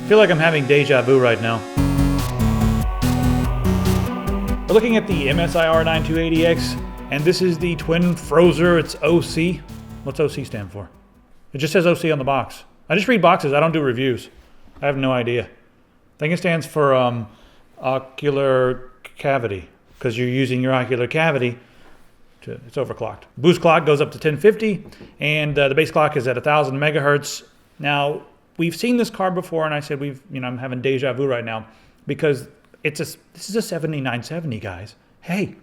I feel like I'm having deja vu right now. We're looking at the MSI R9280X, and this is the twin Frozr. It's OC. What's OC stand for? It just says OC on the box. I just read boxes. I don't do reviews. I have no idea. I think it stands for ocular cavity, because you're using your ocular cavity. It's overclocked. Boost clock goes up to 1050, and the base clock is at 1000 megahertz. Now, we've seen this card before, and I said I'm having deja vu right now, because this is a 7970, guys. Hey,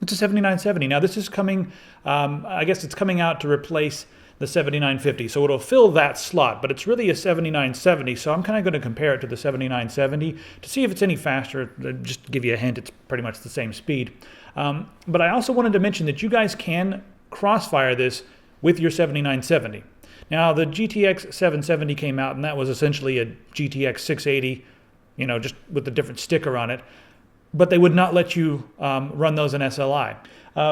it's a 7970. Now, this is coming, I guess it's coming out to replace the 7950, so it'll fill that slot, but it's really a 7970, so I'm kind of going to compare it to the 7970 to see if it's any faster. Just to give you a hint, it's pretty much the same speed. But I also wanted to mention that you guys can crossfire this with your 7970. Now, the GTX 770 came out, and that was essentially a GTX 680, just with a different sticker on it, but they would not let you run those in SLI.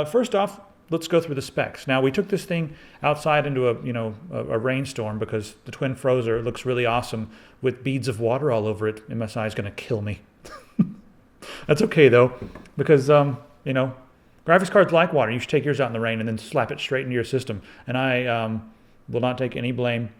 First off, let's go through the specs. Now, we took this thing outside into a rainstorm because the twin Frozr looks really awesome with beads of water all over it. MSI is going to kill me. That's okay, though, because, graphics cards like water. You should take yours out in the rain and then slap it straight into your system. And I will not take any blame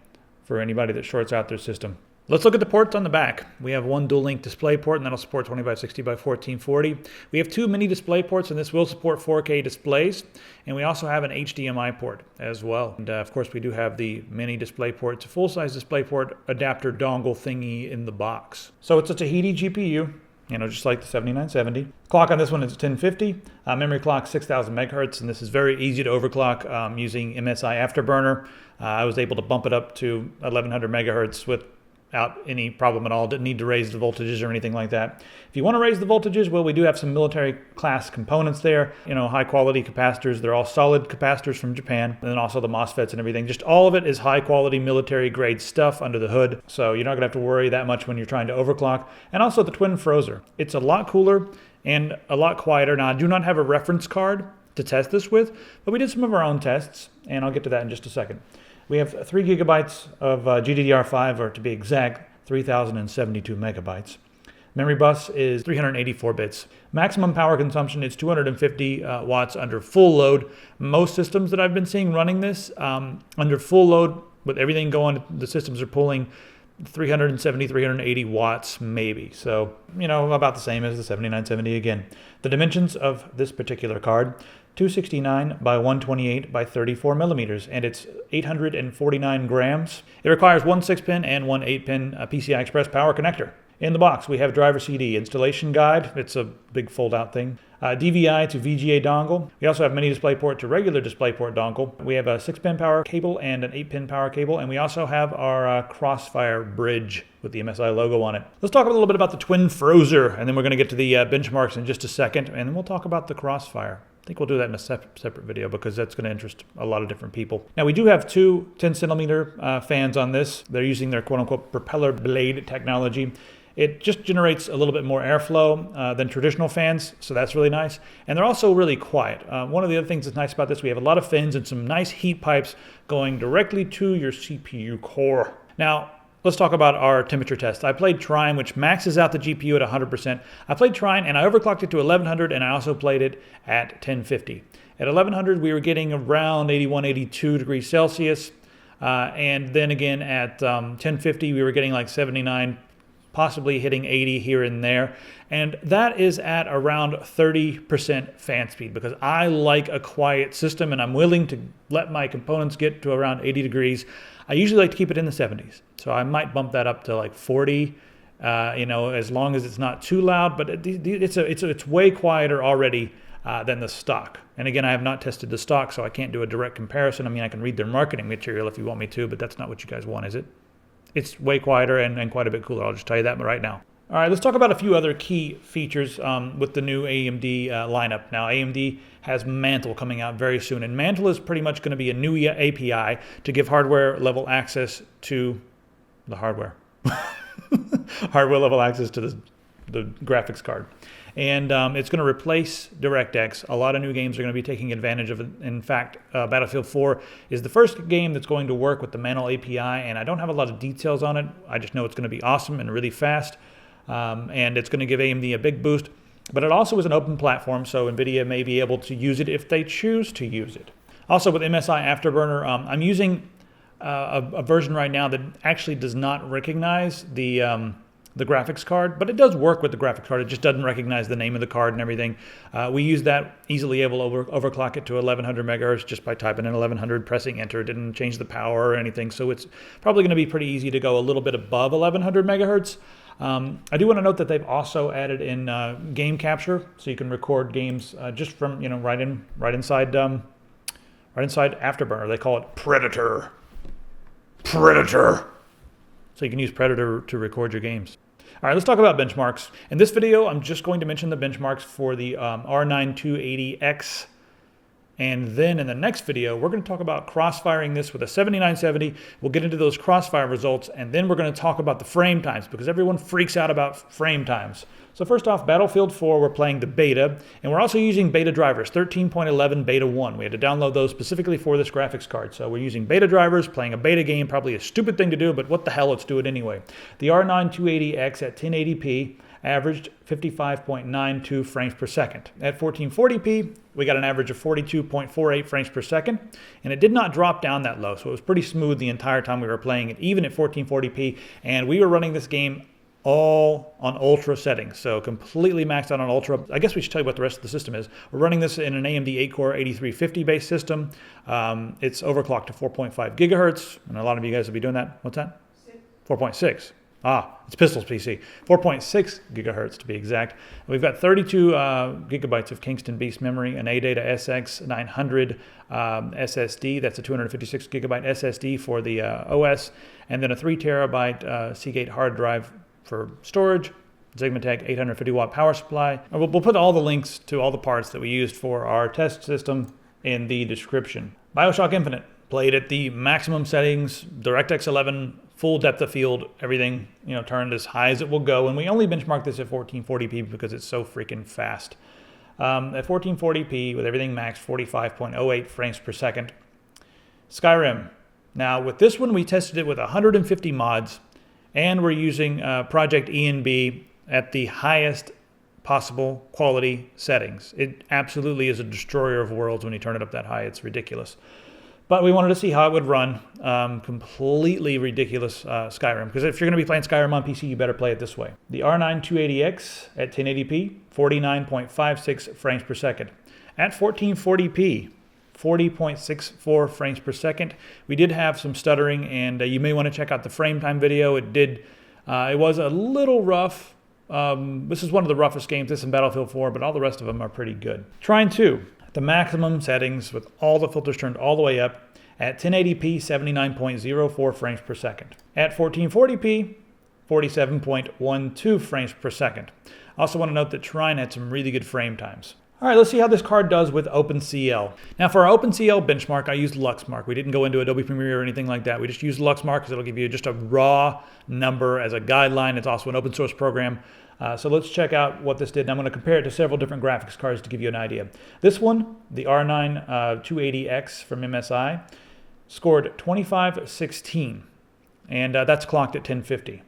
for anybody that shorts out their system. Let's look at the ports on the back. We have one dual-link display port, and that'll support 20x60 by 1440. We have two mini display ports, and this will support 4K displays. And we also have an HDMI port as well. And of course, we do have the mini display port. It's a full-size display port adapter dongle thingy in the box. So it's a Tahiti GPU, just like the 7970. Clock on this one is 1050. Memory clock 6000 megahertz, and this is very easy to overclock using Msi Afterburner. I was able to bump it up to 1100 megahertz without any problem at all. Didn't need to raise the voltages or anything like that. If you want to raise the voltages, well, we do have some military class components there, high quality capacitors. They're all solid capacitors from Japan, and then also the MOSFETs and everything. Just all of it is high quality military grade stuff under the hood, so you're not gonna have to worry that much when you're trying to overclock. And also the twin Frozr. It's a lot cooler and a lot quieter. Now, I do not have a reference card to test this with, but we did some of our own tests, and I'll get to that in just a second. We have 3 gigabytes of GDDR5, or to be exact, 3072 megabytes. Memory bus is 384 bits. Maximum power consumption is 250 watts under full load. Most systems that I've been seeing running this, under full load, with everything going, the systems are pulling 370, 380 watts maybe. So, about the same as the 7970 again. The dimensions of this particular card, 269 by 128 by 34 millimeters, and it's 849 grams. It requires one 6-pin and one 8-pin PCI Express power connector. In the box, we have driver CD, installation guide. It's a big fold-out thing. DVI to VGA dongle. We also have mini DisplayPort to regular DisplayPort dongle. We have a 6-pin power cable and an 8-pin power cable, and we also have our Crossfire bridge with the MSI logo on it. Let's talk a little bit about the twin Frozr, and then we're going to get to the benchmarks in just a second, and then we'll talk about the Crossfire. I think we'll do that in a separate video because that's going to interest a lot of different people. Now, we do have two 10-centimeter fans on this. They're using their quote-unquote propeller blade technology. It just generates a little bit more airflow than traditional fans, so that's really nice. And they're also really quiet. One of the other things that's nice about this, we have a lot of fins and some nice heat pipes going directly to your CPU core. Now, let's talk about our temperature test. I played Trine, which maxes out the GPU at 100%. I played Trine and I overclocked it to 1100, and I also played it at 1050. At 1100, we were getting around 81, 82 degrees Celsius. And then again at 1050, we were getting like 79, possibly hitting 80 here and there. And that is at around 30% fan speed, because I like a quiet system and I'm willing to let my components get to around 80 degrees. I usually like to keep it in the 70s. So I might bump that up to like 40, as long as it's not too loud, but it's way quieter already than the stock. And again, I have not tested the stock, so I can't do a direct comparison. I mean, I can read their marketing material if you want me to, but that's not what you guys want, is it? It's way quieter and quite a bit cooler. I'll just tell you that right now. All right, let's talk about a few other key features with the new AMD lineup. Now, AMD has Mantle coming out very soon, and Mantle is pretty much going to be a new API to give hardware-level access to the hardware. Hardware-level access to the the graphics card. And it's going to replace DirectX. A lot of new games are going to be taking advantage of it. In fact, Battlefield 4 is the first game that's going to work with the Mantle API, and I don't have a lot of details on it. I just know it's going to be awesome and really fast, and it's going to give AMD a big boost. But it also is an open platform, so NVIDIA may be able to use it if they choose to use it. Also with MSI Afterburner, I'm using a version right now that actually does not recognize the graphics card, but it does work with the graphics card. It just doesn't recognize the name of the card and everything. We use that, easily able to overclock it to 1100 megahertz just by typing in 1100, pressing enter. It didn't change the power or anything, so it's probably going to be pretty easy to go a little bit above 1100 megahertz. I do want to note that they've also added in game capture, so you can record games just from right inside Afterburner. They call it Predator. So you can use Predator to record your games. All right, let's talk about benchmarks. In this video, I'm just going to mention the benchmarks for the R9 280X. And then in the next video, we're going to talk about crossfiring this with a 7970. We'll get into those crossfire results, and then we're going to talk about the frame times, because everyone freaks out about frame times. So first off, Battlefield 4, we're playing the beta, and we're also using beta drivers, 13.11 beta 1. We had to download those specifically for this graphics card. So we're using beta drivers, playing a beta game, probably a stupid thing to do, but what the hell, let's do it anyway. The R9 280X at 1080p averaged 55.92 frames per second. At 1440p, we got an average of 42.48 frames per second, and it did not drop down that low, so it was pretty smooth the entire time we were playing it, even at 1440p, and we were running this game all on ultra settings, so completely maxed out on ultra. I guess we should tell you what the rest of the system is. We're running this in an AMD 8-core 8350 based system. It's overclocked to 4.5 gigahertz, and a lot of you guys will be doing that. What's that? 4.6. It's Pistol's PC. 4.6 gigahertz to be exact. We've got 32 gigabytes of Kingston Beast memory, an ADATA SX900 SSD. That's a 256 gigabyte SSD for the OS, and then a 3 terabyte Seagate hard drive for storage. Sigmatech 850 watt power supply. And we'll put all the links to all the parts that we used for our test system in the description. Bioshock Infinite. Played at the maximum settings, DirectX 11, full depth of field, everything turned as high as it will go. And we only benchmarked this at 1440p because it's so freaking fast. At 1440p with everything maxed, 45.08 frames per second. Skyrim. Now with this one, we tested it with 150 mods, and we're using Project ENB at the highest possible quality settings. It absolutely is a destroyer of worlds when you turn it up that high. It's ridiculous. But we wanted to see how it would run. Completely ridiculous Skyrim. Because if you're going to be playing Skyrim on PC, you better play it this way. The R9 280X at 1080p, 49.56 frames per second. At 1440p, 40.64 frames per second. We did have some stuttering, and you may want to check out the frame time video. It was a little rough. This is one of the roughest games. This is in Battlefield 4, but all the rest of them are pretty good. Trine 2. The maximum settings with all the filters turned all the way up at 1080p, 79.04 frames per second. At 1440p, 47.12 frames per second. Also want to note that Trine had some really good frame times. All right, let's see how this card does with Opencl. Now for our Opencl benchmark, I used LuxMark. We didn't go into Adobe Premiere or anything like that. We just used LuxMark because it'll give you just a raw number as a guideline. It's also an open source program. So let's check out what this did. And I'm going to compare it to several different graphics cards to give you an idea. This one, the R9 280X from MSI, scored 2516, and that's clocked at 1050.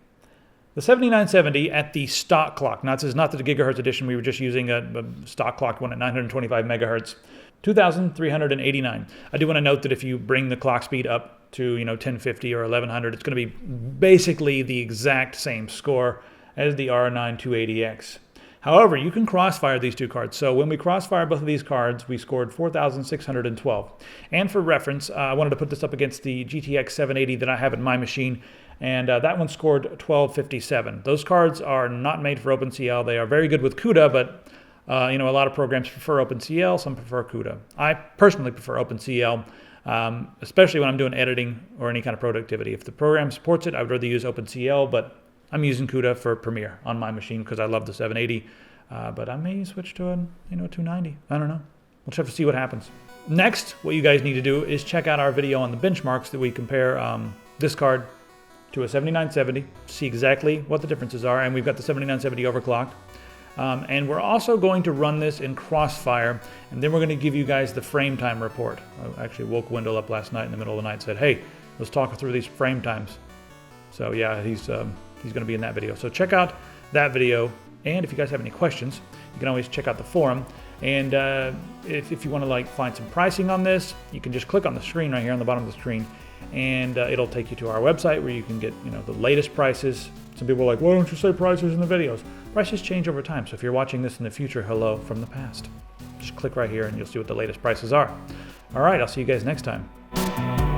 The 7970 at the stock clock, now this is not the gigahertz edition, we were just using a stock clocked one at 925 megahertz, 2389. I do want to note that if you bring the clock speed up to 1050 or 1100, it's going to be basically the exact same score as the R9 280X. However, you can crossfire these two cards. So when we crossfire both of these cards, we scored 4,612. And for reference, I wanted to put this up against the GTX 780 that I have in my machine, and that one scored 1257. Those cards are not made for Opencl. They are very good with CUDA, but a lot of programs prefer Opencl, some prefer CUDA. I personally prefer Opencl, especially when I'm doing editing or any kind of productivity. If the program supports it, I would rather use Opencl, but I'm using CUDA for Premiere on my machine because I love the 780, but I may switch to a 290. I don't know. We'll just have to see what happens. Next, what you guys need to do is check out our video on the benchmarks that we compare this card to a 7970, see exactly what the differences are, and we've got the 7970 overclocked. And we're also going to run this in Crossfire, and then we're going to give you guys the frame time report. I actually woke Wendell up last night in the middle of the night and said, hey, let's talk through these frame times. So yeah, he's going to be in that video. So check out that video, and if you guys have any questions, you can always check out the forum. And if you want to like find some pricing on this, you can just click on the screen right here on the bottom of the screen, and it'll take you to our website where you can get the latest prices. Some people are like, why don't you say prices in the videos? Prices change over time, so if you're watching this in the future, hello from the past. Just click right here and you'll see what the latest prices are. All right, I'll see you guys next time.